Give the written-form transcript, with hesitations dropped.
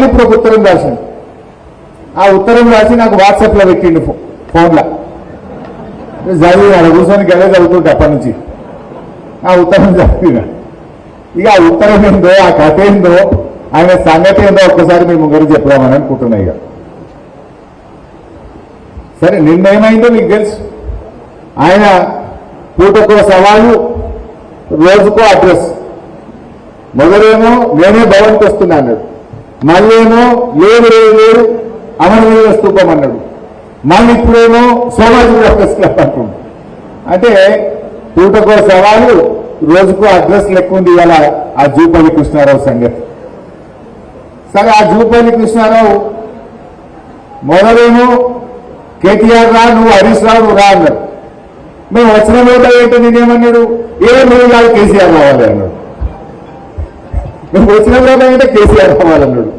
మళ్ళీ ఇప్పుడు ఒక ఉత్తరం రాసిండు. ఆ ఉత్తరం రాసి నాకు వాట్సాప్లో పెట్టిండు ఫోన్లో. చదివిన అక్కడ కూర్చొని గదే చదువుతుంటే అప్పటి నుంచి ఆ ఉత్తరం చదివిన. ఇక ఆ ఉత్తరం ఏందో ఆ కథ ఏందో ఆయన సంగతి ఏందో ఒక్కసారి మీ ముగ్గురు చెప్దామని అనుకుంటున్నా. ఇక సరే నిన్నేమైందో మీకు తెలుసు. ఆయన పూటకో సవాలు రోజుకో అడ్రస్. మొదలేమో నేనే భవన్కి వస్తున్నా అన్నాడు, మళ్ళీ ఏమో లేదు అమరవీర స్తూపం అన్నాడు, మళ్ళీ ఇప్పుడేమో సోమాజిగూడ ప్రెస్ క్లబ్ అంటుంది. అంటే పూటకో సవాలు రోజుకో అడ్రస్ లెక్క ఉంది ఇలా ఆ జూపల్లి కృష్ణారావు సంగతి. సరే ఆ జూపల్లి కృష్ణారావు మొదలేమో కేటీఆర్ రా, నువ్వు హరీష్ రావు రా అన్నాడు. మేము వచ్చిన మీద ఏంటో నేనేమన్నాడు, నువ్వు కాదు కేసీఆర్ రావాలి అన్నాడు. మేము వచ్చిన మీద ఏంటో కేసీఆర్ రావాలన్నాడు.